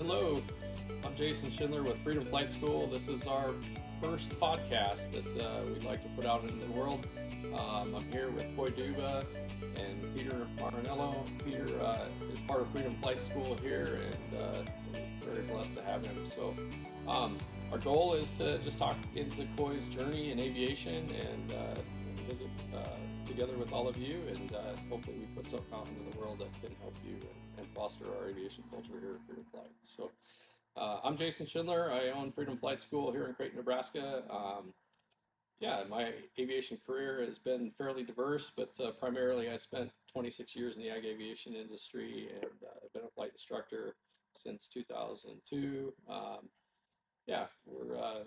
Hello, I'm Jason Schindler with Freedom Flight School. This is our first podcast that we'd like to put out into the world. I'm here with Cauy Duba and Peter Marinello. Peter is part of Freedom Flight School here, and we're very blessed to have him. So our goal is to just talk into Cauy's journey in aviation and visit together with all of you, and hopefully we put something out into the world that can help you and foster our aviation culture here at Freedom Flight. So I'm Jason Schindler. I own Freedom Flight School here in Creighton, Nebraska. My aviation career has been fairly diverse, but primarily I spent 26 years in the ag aviation industry, and I've been a flight instructor since 2002. We're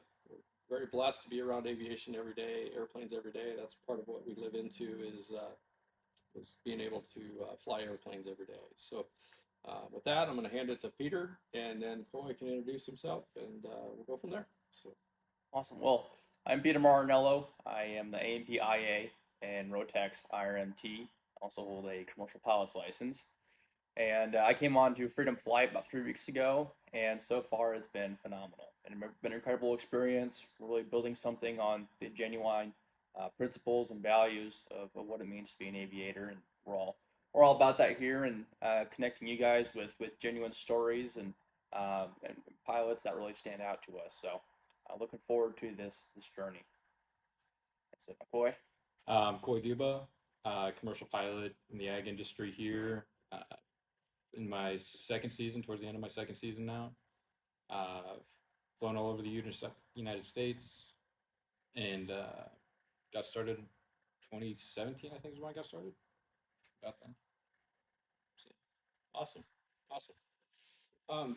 very blessed to be around aviation every day, airplanes every day. That's part of what we live into is being able to fly airplanes every day. So with that, I'm going to hand it to Peter, and then Cauy can introduce himself, and we'll go from there. So, Awesome. Well, I'm Peter Marinello. I am the AMP-IA and Rotax IRMT. Also hold a commercial pilot's license. And I came on to Freedom Flight about 3 weeks ago, and so far it's been phenomenal. And it's been an incredible experience, really building something on the genuine principles and values of what it means to be an aviator. And we're all about that here, and connecting you guys with genuine stories and pilots that really stand out to us. So looking forward to this journey. That's it, Cauy. Cauy Duba, commercial pilot in the ag industry here. In my second season, towards the end of my second season now. I've flown all over the United States, and got started 2017, I think is when I got started. About then. awesome.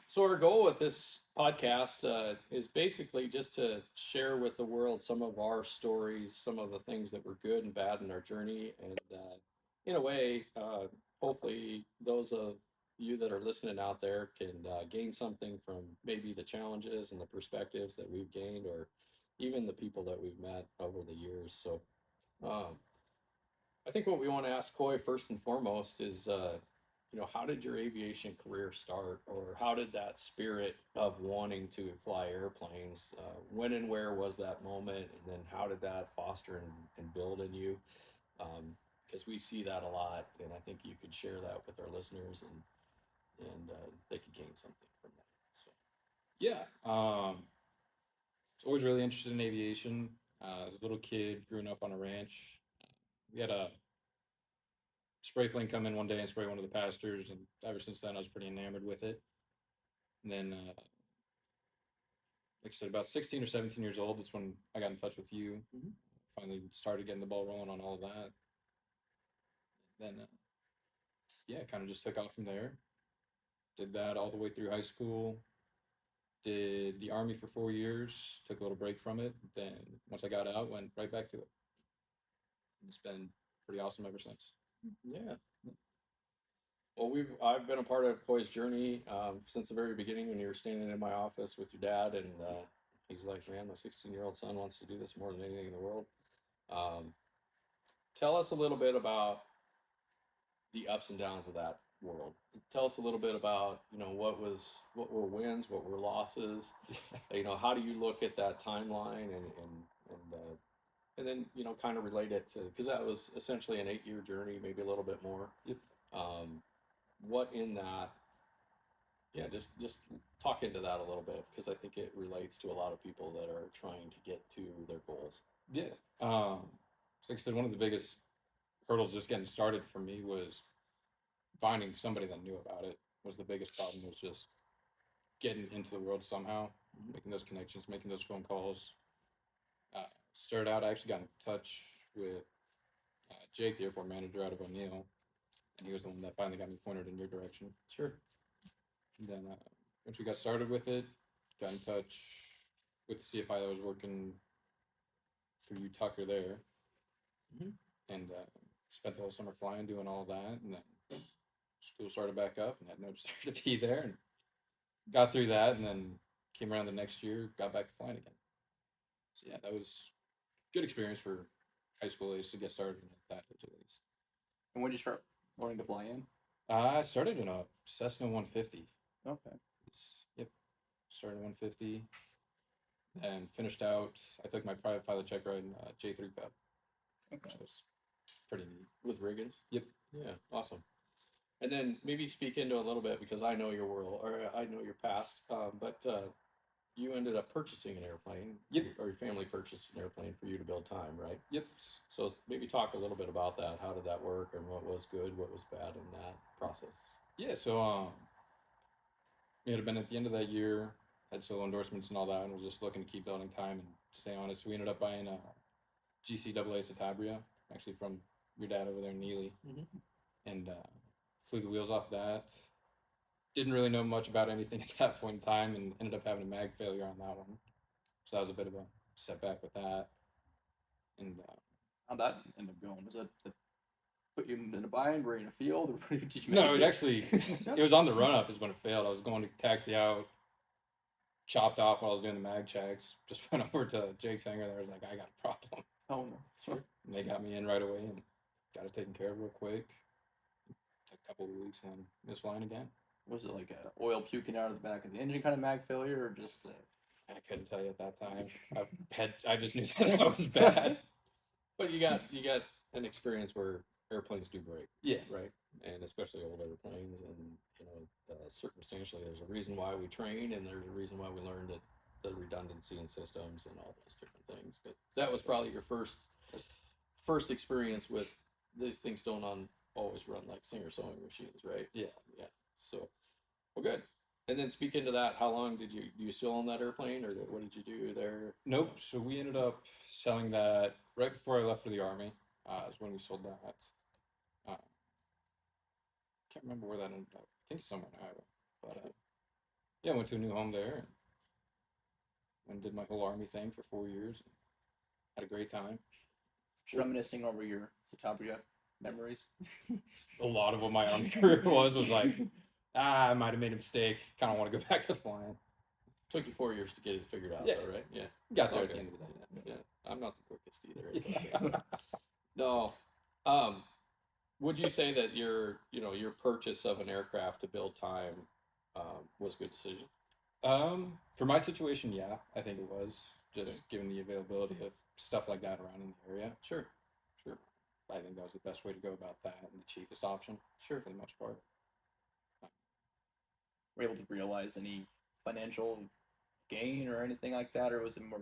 So our goal with this podcast is basically just to share with the world some of our stories, some of the things that were good and bad in our journey, and in a way, hopefully those of you that are listening out there can gain something from maybe the challenges and the perspectives that we've gained, or even the people that we've met over the years. So I think what we want to ask Cauy first and foremost is, how did your aviation career start, or how did that spirit of wanting to fly airplanes, when and where was that moment, and then how did that foster and build in you? Because we see that a lot, and I think you could share that with our listeners, and they could gain something from that. So, Yeah. I was always really interested in aviation. As a little kid, growing up on a ranch, we had a spray plane come in one day and spray one of the pastures, and ever since then I was pretty enamored with it. And then, like I said, about 16 or 17 years old, that's when I got in touch with you. mm-hmm. Finally started getting the ball rolling on all of that. Then, kind of just took off from there. Did that all the way through high school. Did the Army for 4 years, took a little break from it. Then once I got out, went right back to it. It's been pretty awesome ever since. Yeah. Well, I've been a part of Cauy's journey since the very beginning, when you were standing in my office with your dad, and he's like, "Man, my 16-year-old son wants to do this more than anything in the world." Tell us a little bit about the ups and downs of that world. Tell us a little bit about what were wins, what were losses. How do you look at that timeline, and then kind of relate it to, because that was essentially an 8-year journey, maybe a little bit more. Yep. What in that? Yeah, just talk into that a little bit, because I think it relates to a lot of people that are trying to get to their goals. Yeah. So like I said, one of the biggest hurdles just getting started for me was finding somebody that knew about it. Was the biggest problem, was just getting into the world somehow, making those connections, making those phone calls. Started out, I actually got in touch with Jake, the airport manager out of O'Neill, and he was the one that finally got me pointed in your direction. Sure. And then once we got started with it, got in touch with the CFI that was working for you, Tucker, there, and spent the whole summer flying, doing all that, and then school started back up, and had no desire to be there, and got through that, and then came around the next year, got back to flying again. So yeah, that was good experience for high school age to get started at that age, at least. And when did you start learning to fly in? I started in a Cessna 150. Okay. started at 150, and finished out. I took my private pilot check ride in J3 Cup, which was pretty neat. With Riggins? Yep. Yeah, awesome. And then maybe speak into a little bit, because I know your world, or I know your past, but you ended up purchasing an airplane. Yep. Or your family purchased an airplane for you to build time, right? Yep. So maybe talk a little bit about that. How did that work, and what was good, what was bad in that process? Yeah, so it had been at the end of that year, had solo endorsements and all that, and was just looking to keep building time and stay on it. So we ended up buying a GCAA Satabria, actually from your dad over there in Neely, and flew the wheels off that. Didn't really know much about anything at that point in time, and ended up having a mag failure on that one. So that was a bit of a setback with that. And how'd that end up going? Was that put you in a bind? Were you in a field? Or did you no, it actually, it was on the run up is when it failed. I was going to taxi out, chopped off while I was doing the mag checks. Just went over to Jake's hangar there. I was like, I got a problem. Oh no, sure. And they got me in right away and got it taken care of real quick. Took a couple of weeks and was flying again. Was it like a oil puking out of the back of the engine kind of mag failure, or just? I couldn't tell you at that time. I just knew that I was bad. But you got an experience where airplanes do break. Yeah. Right. And especially old airplanes, and circumstantially, there's a reason why we train, and there's a reason why we learned the redundancy in systems and all those different things. But that was probably your first experience with these things. Don't always run like Singer sewing machines, right? Yeah. Yeah. So, well, good. And then speak into that. How long do you still own that airplane, or what did you do there? Nope. So we ended up selling that right before I left for the Army. Is when we sold that. Can't remember where that ended up. I think somewhere in Iowa. But yeah, I went to a new home there and did my whole Army thing for 4 years. Had a great time. Reminiscing over your Satabria memories. A lot of what my Army career was like, I might have made a mistake. Kind of want to go back to flying. Took you 4 years to get it figured out, Yeah. though, right? Yeah. Got It's there all at the good. end of the day. Yeah. I'm not the quickest either. It's okay. No. Would you say that your purchase of an aircraft to build time was a good decision? For my situation, yeah, I think it was. Just given the availability of stuff like that around in the area. Sure. I think that was the best way to go about that and the cheapest option. Sure. For the most part. Were you able to realize any financial gain or anything like that, or was it more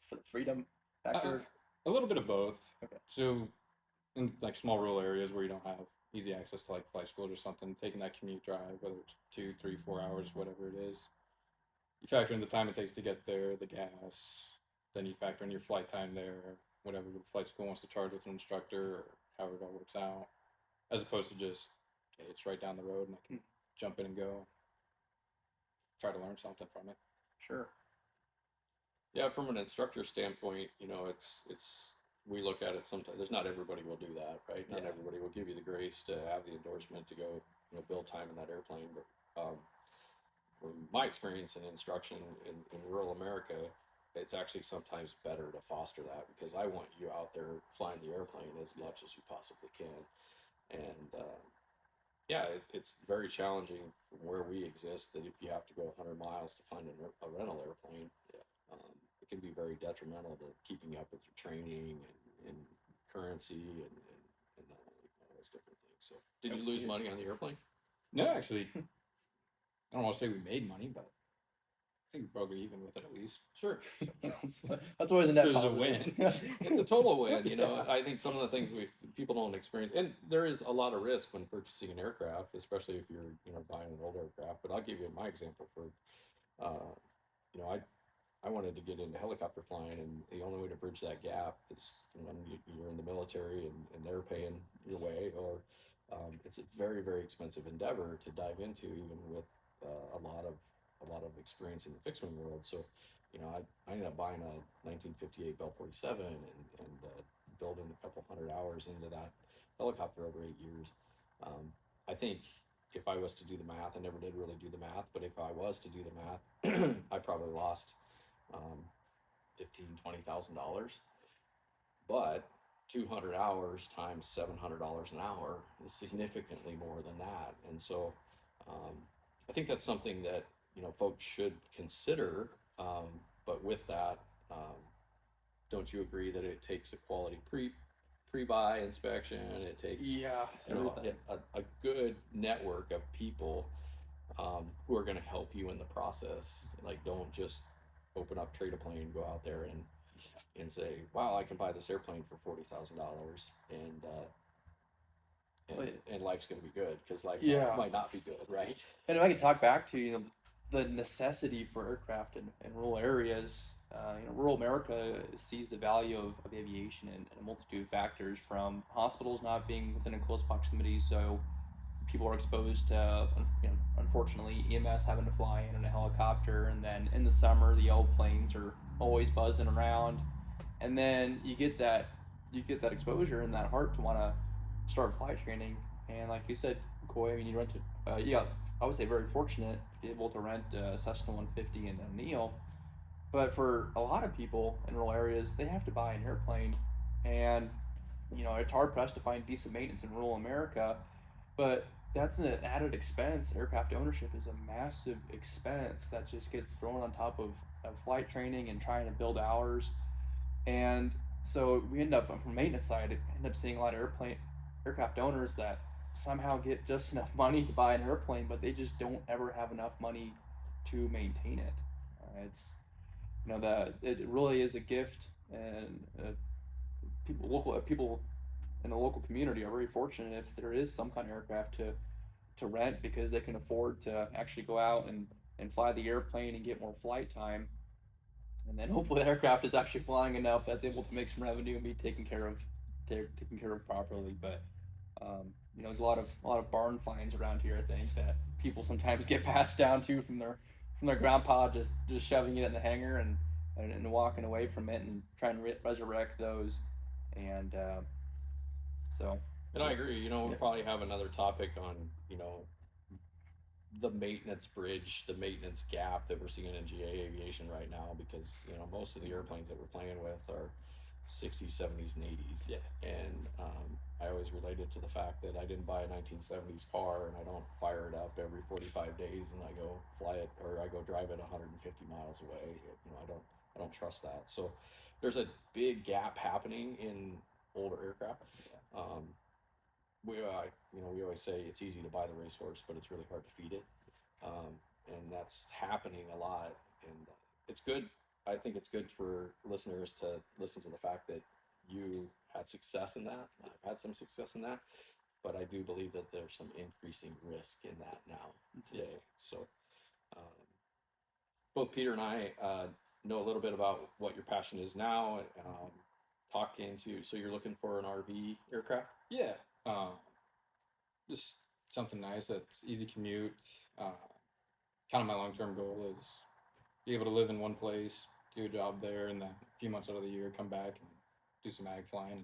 for the freedom factor? A little bit of both. Okay. So, in like small rural areas where you don't have easy access to like flight schools or something, taking that commute drive, whether it's 2, 3, 4 hours, whatever it is, you factor in the time it takes to get there, the gas, then you factor in your flight time there, whatever the flight school wants to charge with an instructor, or however it all works out, as opposed to just, okay, it's right down the road and I can jump in and go, try to learn something from it. Sure. Yeah, from an instructor standpoint, it's we look at it sometimes. There's not everybody will do that, right? Not Yeah. everybody will give you the grace to have the endorsement to go, build time in that airplane. But from my experience in instruction in rural America, it's actually sometimes better to foster that, because I want you out there flying the airplane as much as you possibly can. And yeah, it's very challenging from where we exist, that if you have to go 100 miles to find a rental airplane, it can be very detrimental to keeping up with your training and currency and all those different things. So, did you lose money on the airplane? No, actually, I don't want to say we made money, but I think we broke even with it at least. Sure. That's always a net This is a positive. win. It's a total win. I think some of the things people don't experience, and there is a lot of risk when purchasing an aircraft, especially if you're buying an old aircraft. But I'll give you my example for, I wanted to get into helicopter flying, and the only way to bridge that gap is when you're in the military and they're paying your way, or it's a very, very expensive endeavor to dive into, even with a lot of experience in the fixed wing world. So, I ended up buying a 1958 Bell 47 and building a couple hundred hours into that helicopter over 8 years. I think if I was to do the math, I never did really do the math, but if I was to do the math, I probably lost $15,000-$20,000. But 200 hours times $700 an hour is significantly more than that. And so I think that's something that folks should consider. But with that, don't you agree that it takes a quality pre-buy inspection? It takes Yeah, everything. a good network of people who are going to help you in the process. Like, don't just open up Trade a Plane, go out there and say, "Wow, I can buy this airplane for $40,000, and life's going to be good," because life might not be good, right? And if I could talk back to the necessity for aircraft in rural areas, rural America sees the value of aviation in a multitude of factors, from hospitals not being within a close proximity, so people are exposed to, unfortunately, EMS having to fly in a helicopter, and then in the summer the old planes are always buzzing around, and then you get that exposure and that heart to want to start flight training. And like you said, Cauy, I mean, you rented, I would say very fortunate to be able to rent a Cessna 150 and a Neo. But for a lot of people in rural areas, they have to buy an airplane, and it's hard pressed to find decent maintenance in rural America. But that's an added expense. Aircraft ownership is a massive expense that just gets thrown on top of flight training and trying to build hours. And so we end up, from the maintenance side, seeing a lot of aircraft owners that somehow get just enough money to buy an airplane, but they just don't ever have enough money to maintain it. It's that it really is a gift, and people in the local community are very fortunate if there is some kind of aircraft to rent, because they can afford to actually go out and fly the airplane and get more flight time. And then hopefully the aircraft is actually flying enough that's able to make some revenue and be taken care of properly. But there's a lot of barn finds around here, I think, that people sometimes get passed down to from their grandpa, just shoving it in the hangar and walking away from it and trying to resurrect those. And so. And I agree. We'll probably have another topic on the maintenance bridge, the maintenance gap that we're seeing in GA aviation right now, because most of the airplanes that we're playing with are 60s, 70s, and 80s. Yeah. And I always related to the fact that I didn't buy a 1970s car and I don't fire it up every 45 days and I go fly it, or I go drive it 150 miles away. I don't trust that. So there's a big gap happening in older aircraft. Yeah. We always say it's easy to buy the racehorse, but it's really hard to feed it. And that's happening a lot. And it's good. I think it's good for listeners to listen to the fact that you had success in that. I've had some success in that, but I do believe that there's some increasing risk in that now today. So both Peter and I know a little bit about what your passion is now. So you're looking for an RV aircraft? Yeah. Just something nice that's easy commute. Kind of my long-term goal is be able to live in one place, do a job there, and then a few months out of the year come back and do some ag flying and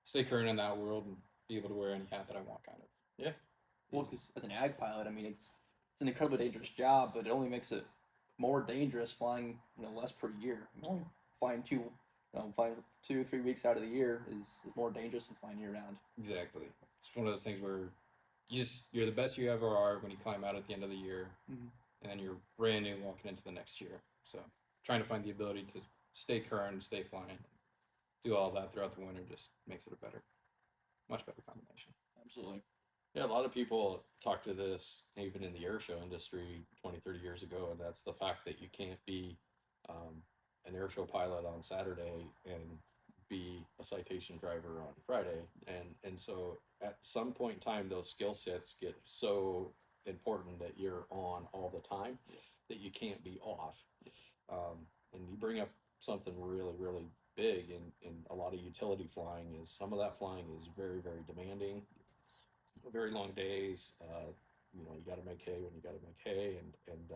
stay current in that world and be able to wear any hat that I want, kind of. Yeah. Well, because as an ag pilot, I mean, it's an incredibly dangerous job, but it only makes it more dangerous flying, less per year. Only flying 2-3 weeks out of the year is more dangerous than flying year round. Exactly. It's one of those things where you're the best you ever are when you climb out at the end of the year, and then you're brand new walking into the next year. So trying to find the ability to stay current, stay flying, do all that throughout the winter just makes it a much better combination. Absolutely. Yeah, a lot of people talk to this even in the air show industry 20, 30 years ago, and that's the fact that you can't be an air show pilot on Saturday and be a citation driver on Friday. And so at some point in time, those skill sets get so important that you're on all the time that you can't be off. And you bring up something really, really big in a lot of utility flying is some of that flying is very, very demanding, very long days. You got to make hay when you got to make hay. And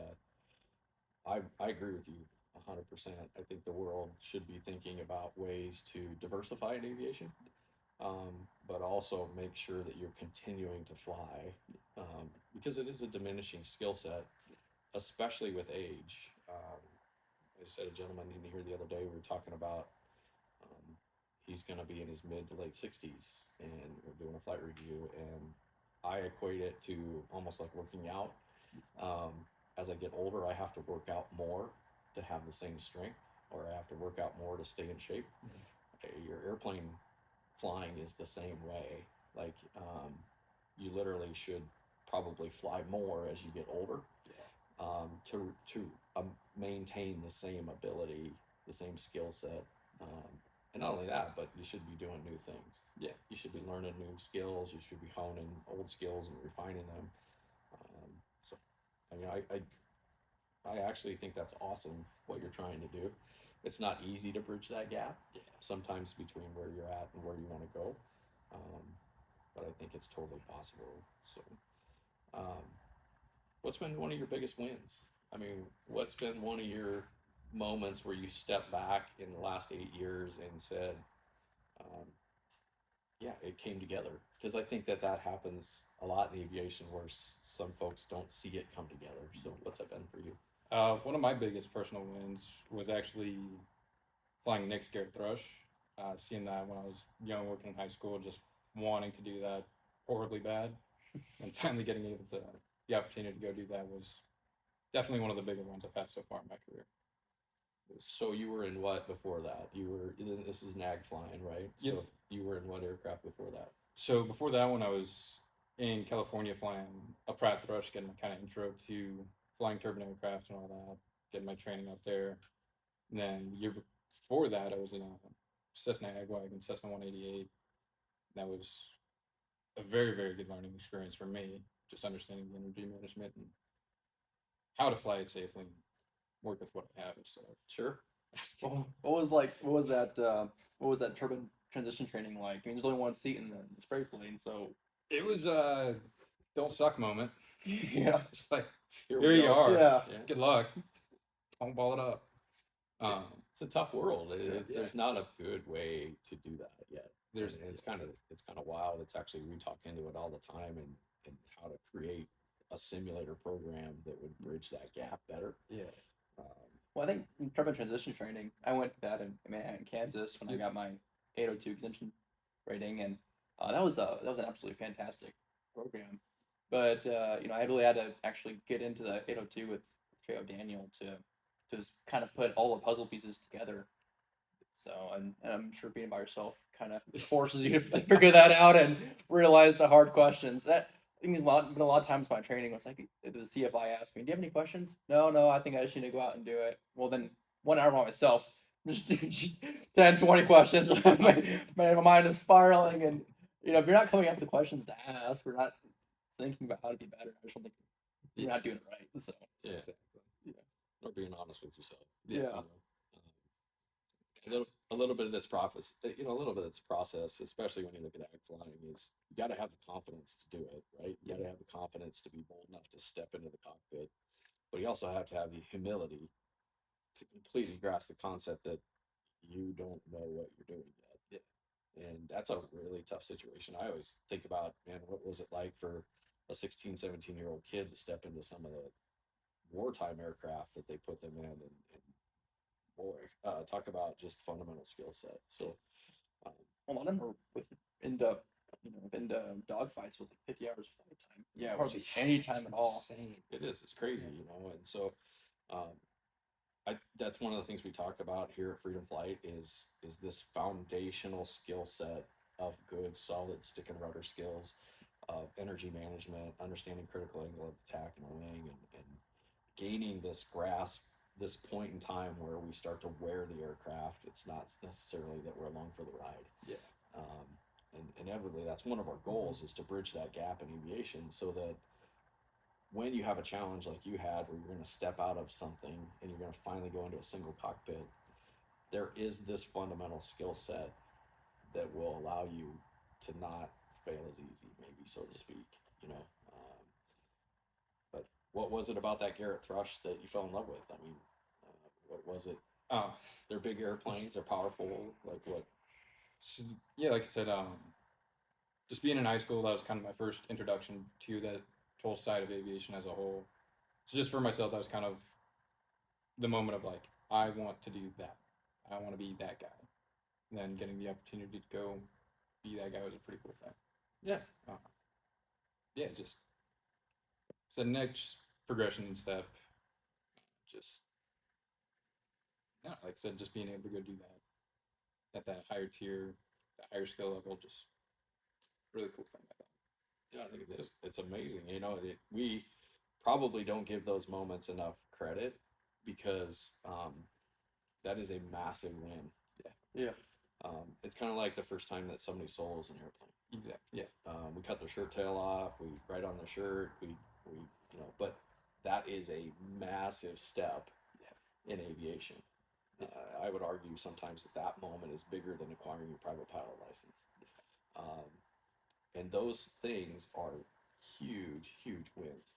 I agree with you 100%. I think the world should be thinking about ways to diversify in aviation, but also make sure that you're continuing to fly, because it is a diminishing skill set, especially with age. I just had a gentleman in here the other day, we were talking about, he's going to be in his mid to late 60s, and we're doing a flight review, and I equate it to almost like working out. as I get older, I have to work out more to have the same strength, or I have to work out more to stay in shape. Your airplane flying is the same way. Like, you literally should probably fly more as you get older, to maintain the same ability, the same skill set. And not only that, but you should be doing new things. Yeah. You should be learning new skills. You should be honing old skills and refining them. So, I mean, I actually think that's awesome what you're trying to do. It's not easy to bridge that gap sometimes between where you're at and where you want to go. But I think it's totally possible. So, what's been one of your biggest wins? I mean, what's been one of your moments where you stepped back in the last 8 years and said, yeah, it came together? Because I think that happens a lot in aviation where some folks don't see it come together. So what's that been for you? One of my biggest personal wins was actually flying Nick's Garrett Thrush. Seeing that when I was young, working in high school, just wanting to do that horribly bad, and finally getting the opportunity to go do that was definitely one of the bigger ones I've had so far in my career. So you were in what before that? This is NAG flying, right? Yep. So you were in what aircraft before that? So before that one, I was in California flying a Pratt Thrush, getting my kind of intro to flying turbine aircraft and all that, getting my training up there. And then the year before that, I was in a Cessna Agwagon, Cessna 188. That was a very, very good learning experience for me, just understanding the energy management and how to fly it safely and work with what I have and stuff. Sure. What was that turbine transition training like? I mean, there's only one seat in the spray plane, so It was a don't suck moment. yeah. It's like, Here here we you go. are. Yeah. Good luck. Don't ball it up. It's a tough world. Yeah. There's not a good way to do that yet. There's It's kind of wild. It's actually, we talk into it all the time, and how to create a simulator program that would bridge that gap better. yeah. Well, I think in turbine transition training, I went to that in Manhattan, Kansas, when I got my 802 extension rating, and that was an absolutely fantastic program. But I really had to actually get into the 802 with Trey O'Daniel to just kind of put all the puzzle pieces together. So, and I'm sure being by yourself kind of forces you to figure that out and realize the hard questions. That been a lot of times my training was like, it was CFI asked me, "Do you have any questions?" No, I think I just need to go out and do it. Well, then 1 hour by myself, just 10, 20 questions. my mind is spiraling, and if you're not coming up with the questions to ask, we're not thinking about how to be better. I just don't think you're not doing it right. So Yeah. Exactly. Or being honest with yourself. Yeah. A little bit of this process, a little bit of this process, especially when you look at ag flying, is you got to have the confidence to do it, right? You got to have the confidence to be bold enough to step into the cockpit, but you also have to have the humility to completely grasp the concept that you don't know what you're doing yet. Yeah. And that's a really tough situation. I always think about, man, what was it like for a 16, 17-year-old kid to step into some of the wartime aircraft that they put them in, and boy, talk about just fundamental skill set. So, a lot of them are end up dogfights with like 50 hours of flight time. yeah, hardly any time at all. Insane. It is. It's crazy, And so, that's one of the things we talk about here at Freedom Flight is this foundational skill set of good, solid stick and rudder skills, of energy management, understanding critical angle of attack in a wing, and gaining this grasp, this point in time where we start to wear the aircraft. It's not necessarily that we're along for the ride. Yeah. And inevitably, that's one of our goals, is to bridge that gap in aviation, so that when you have a challenge like you had, where you're going to step out of something and you're going to finally go into a single cockpit, there is this fundamental skill set that will allow you to not fail as easy, maybe, so to speak, but what was it about that Garrett Thrush that you fell in love with? I mean, what was it? They're big airplanes, they're powerful, like what? So, yeah, like I said, just being in high school, that was kind of my first introduction to that whole side of aviation as a whole. So just for myself, that was kind of the moment of like, I want to do that. I want to be that guy. And then getting the opportunity to go be that guy was a pretty cool thing. Yeah. Yeah, just it's the next progression step just, yeah, like I said, just being able to go do that at that higher tier, that higher skill level, just really cool thing, I thought. Yeah, I think it is. It's amazing. You know, we probably don't give those moments enough credit because that is a massive win. Yeah. It's kind of like the first time that somebody solos an airplane. Exactly. Yeah. We cut their shirt tail off. We write on their shirt. We you know, but that is a massive step in aviation. I would argue sometimes that moment is bigger than acquiring your private pilot license. And those things are huge, huge wins,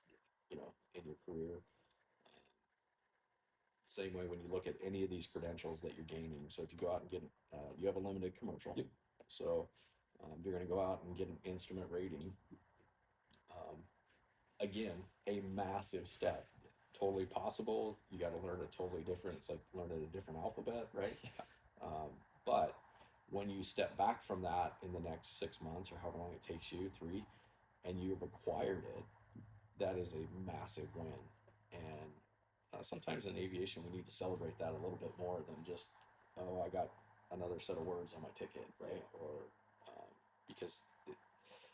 you know, in your career. Same way when you look at any of these credentials that you're gaining. So if you go out and get, you have a limited commercial. Yep. So you're going to go out and get an instrument rating. Again, a massive step. Totally possible. You got to learn a totally different. It's like learning a different alphabet, right? Yeah. But when you step back from that in the next 6 months or however long it takes you, 3, and you've acquired it, that is a massive win. And sometimes in aviation, we need to celebrate that a little bit more than just, oh, I got another set of words on my ticket, right? Or because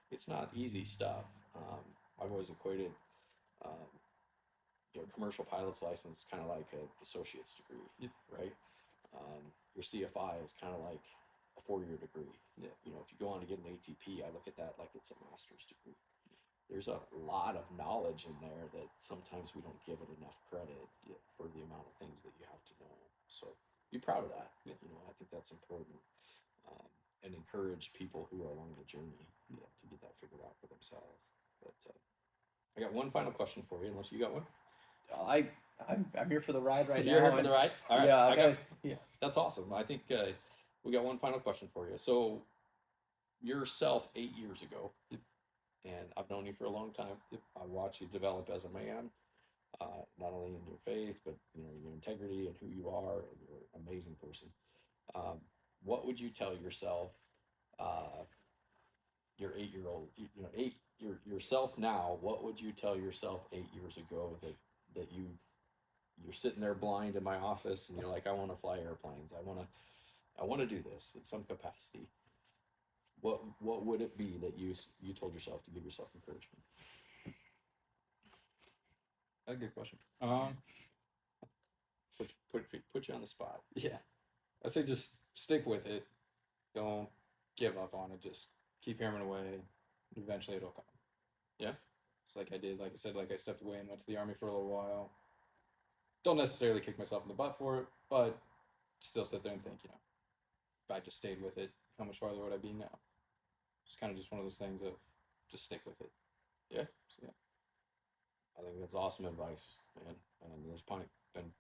it's not easy stuff. I've always equated, you know, commercial pilot's license kind of like an associate's degree, right? Your CFI is kind of like a 4-year degree. Yeah. You know, if you go on to get an ATP, I look at that like it's a master's degree. There's a lot of knowledge in there that sometimes we don't give it enough credit for the amount of things that you have to know. So be proud of that. You know, I think that's important, and encourage people who are along the journey to get that figured out for themselves. But I got one final question for you, unless you got one. I'm here for the ride right now. You're here for the ride? All right. Yeah. Yeah. That's awesome. I think we got one final question for you. So yourself 8 years ago, and I've known you for a long time. I watched you develop as a man, not only in your faith, but you know, your integrity and who you are, and you're an amazing person. What would you tell yourself, your 8-year-old, you know, yourself now? What would you tell yourself 8 years ago that you're sitting there blind in my office and you're like, I want to fly airplanes. I want to do this in some capacity. What would it be that you told yourself to give yourself encouragement? That's a good question. Put you on the spot. Yeah. I say just stick with it. Don't give up on it. Just keep hammering away. Eventually it'll come. Yeah. It's like I did. Like I said, like I stepped away and went to the Army for a little while. Don't necessarily kick myself in the butt for it, but still sit there and think, you know, if I just stayed with it, how much farther would I be now? It's kind of just one of those things of just stick with it. Yeah. So, yeah. I think that's awesome advice, man. And there's been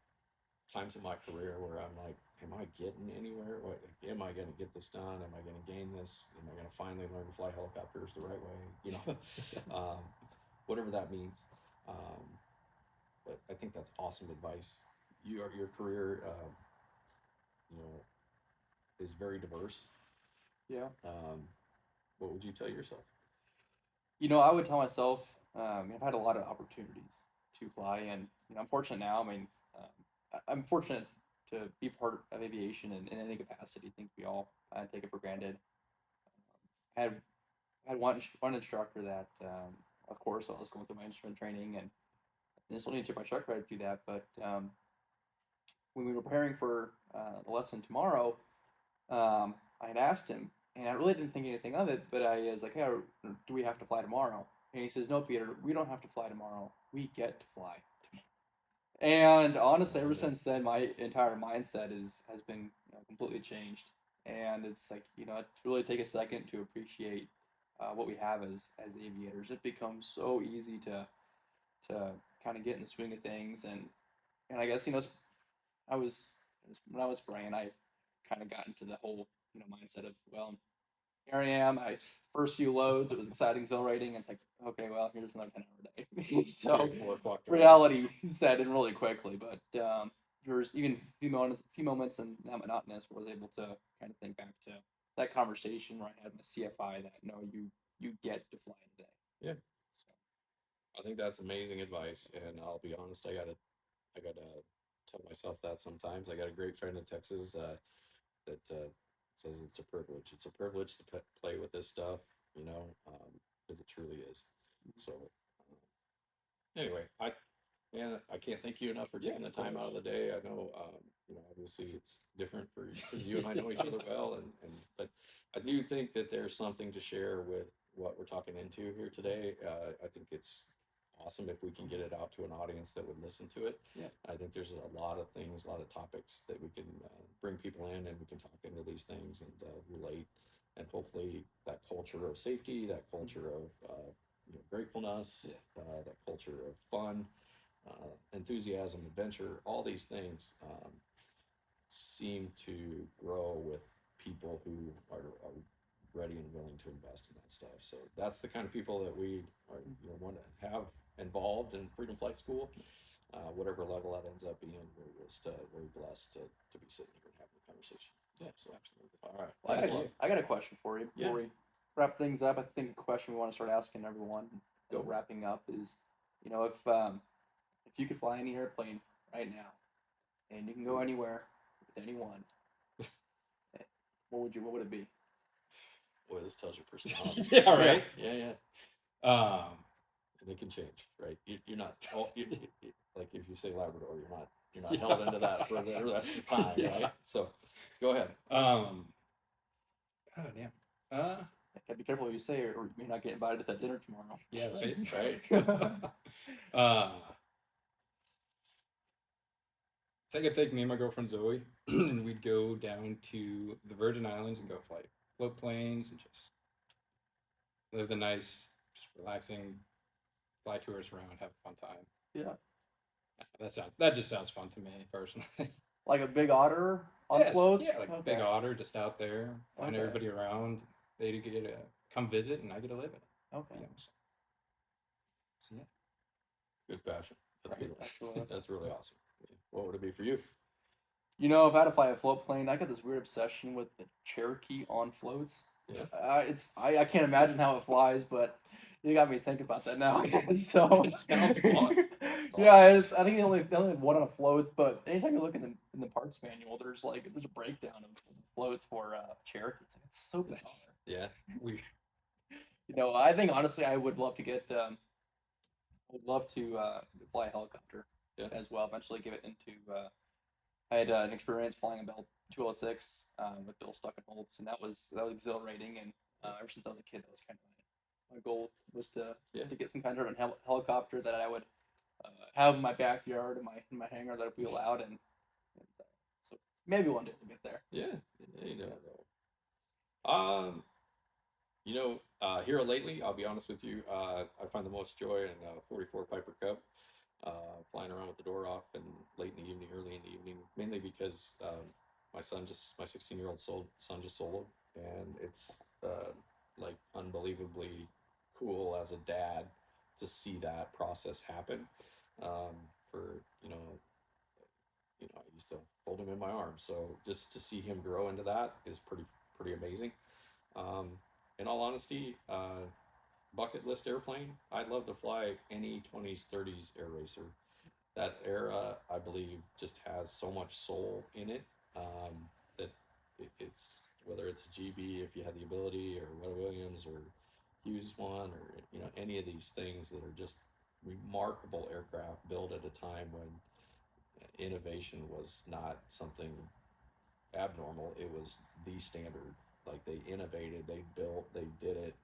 times in my career where I'm like, am I getting anywhere? What am I going to get this done? Am I going to gain this? Am I going to finally learn to fly helicopters the right way? You know, whatever that means. But I think that's awesome advice. Your career, you know, is very diverse. Yeah. What would you tell yourself? You know, I would tell myself, I've had a lot of opportunities to fly, and you know, I'm fortunate now. I mean, I'm fortunate to be part of aviation in any capacity. I think we all take it for granted. I had one instructor that, of course, I was going through my instrument training, and this only took my truck ride through that. But when we were preparing for the lesson tomorrow, I had asked him, and I really didn't think anything of it, but I was like, hey, do we have to fly tomorrow? And he says, no, Peter, we don't have to fly tomorrow. We get to fly tomorrow. And honestly, ever since then, my entire mindset has been completely changed. And it's like, you know, to really take a second to appreciate what we have as aviators. It becomes so easy to kind of get in the swing of things. And I guess, you know, when I was spraying, I kind of got into the whole, you know, mindset of, well, here I am. First few loads, it was exciting, exhilarating. It's like, okay, well, here's another 10-hour day. So reality set in really quickly, but there's even a few moments in that monotonous where I was able to kind of think back to that conversation where I had my CFI that, no, you get to fly today. Yeah. So I think that's amazing advice, and I'll be honest, I I gotta tell myself that sometimes. I got a great friend in Texas that says it's a privilege. It's a privilege to play with this stuff, you know, because it truly is. So anyway, I can't thank you enough for taking the time out of the day. I know, obviously it's different for because you and I know each other well, but I do think that there's something to share with what we're talking into here today. I think it's awesome if we can get it out to an audience that would listen to it. Yeah. I think there's a lot of things, a lot of topics that we can bring people in, and we can talk into these things and relate, and hopefully that culture of safety, that culture of gratefulness, that culture of fun, enthusiasm, adventure, all these things seem to grow with people who are ready and willing to invest in that stuff. So that's the kind of people that we are, want to have involved in Freedom Flight School, whatever level that ends up being. We're just very blessed to be sitting here and having a conversation. Yeah, so absolutely. All right. Well, I got a question for you before we wrap things up. I think the question we want to start asking everyone, wrapping up, is, if you could fly any airplane right now, and you can go anywhere with anyone, what would it be? Boy, this tells your personality. Yeah, right. Yeah. And it can change, right? You're not like if you say Labrador, you're not held into that for the rest of the time, right? So, go ahead. Oh damn. Gotta be careful what you say, or you may not get invited to that dinner tomorrow. Yeah, right. So I could take me and my girlfriend Zoe, and we'd go down to the Virgin Islands and go float planes and just live the nice, just relaxing, fly tours around, have a fun time. Yeah. That just sounds fun to me personally. Like a big otter on floats? Yeah, like a big otter just out there, flying everybody around. They get to come visit, and I get to live in it. Okay. So yeah. Good passion. That's good. That's really awesome. What would it be for you? If I had to fly a float plane, I got this weird obsession with the Cherokee on floats. Yeah. I can't imagine how it flies, but you got me thinking about that now. So It sounds fun. Yeah, I think they only have one on the floats, but anytime you look in the parts manual, there's a breakdown of floats for Cherokees. It's so bizarre. Yeah. I think honestly, I would love to fly a helicopter as well. Eventually, give it into. I had an experience flying a Bell 206 with Bill Stuckenholtz, and that was exhilarating. And ever since I was a kid, that was kind of my goal was to get some kind of helicopter that I would have in my backyard, in my hangar that would be allowed, and so maybe one day we'll get there. Yeah, you never know. Here lately, I'll be honest with you, I find the most joy in 44 Piper Cub, flying around with the door off and late in the evening, early in the evening, mainly because my 16-year-old son just soloed, and it's like unbelievably cool as a dad to see that process happen. I used to hold him in my arms, so just to see him grow into that is pretty amazing. In all honesty, bucket list airplane, I'd love to fly any 20s, 30s air racer. That era, I believe, just has so much soul in it that it's, whether it's a GB, if you had the ability, or Wetta Williams, or Hughes one, or any of these things that are just remarkable aircraft built at a time when innovation was not something abnormal. It was the standard. Like, they innovated, they built, they did it,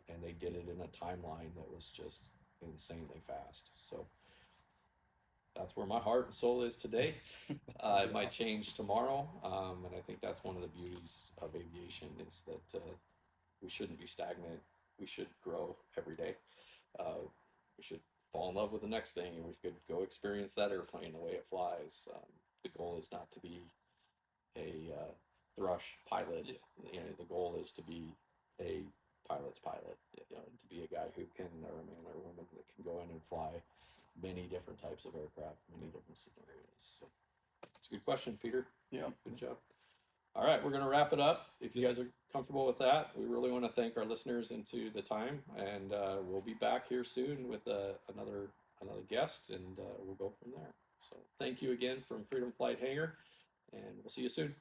and they did it in a timeline that was just insanely fast. So that's where my heart and soul is today. It might change tomorrow, and I think that's one of the beauties of aviation, is that we shouldn't be stagnant. We should grow every day. We should fall in love with the next thing, and we could go experience that airplane the way it flies. The goal is not to be a thrush pilot. The goal is to be a pilot's pilot. To be a guy who can, or a man or a woman that can go in and fly many different types of aircraft, many different scenarios. So it's a good question, Peter. Yeah, good job. All right, we're going to wrap it up. If you guys are comfortable with that, we really want to thank our listeners into the time, and we'll be back here soon with another guest, and we'll go from there. So thank you again from Freedom Flight Hangar, and we'll see you soon.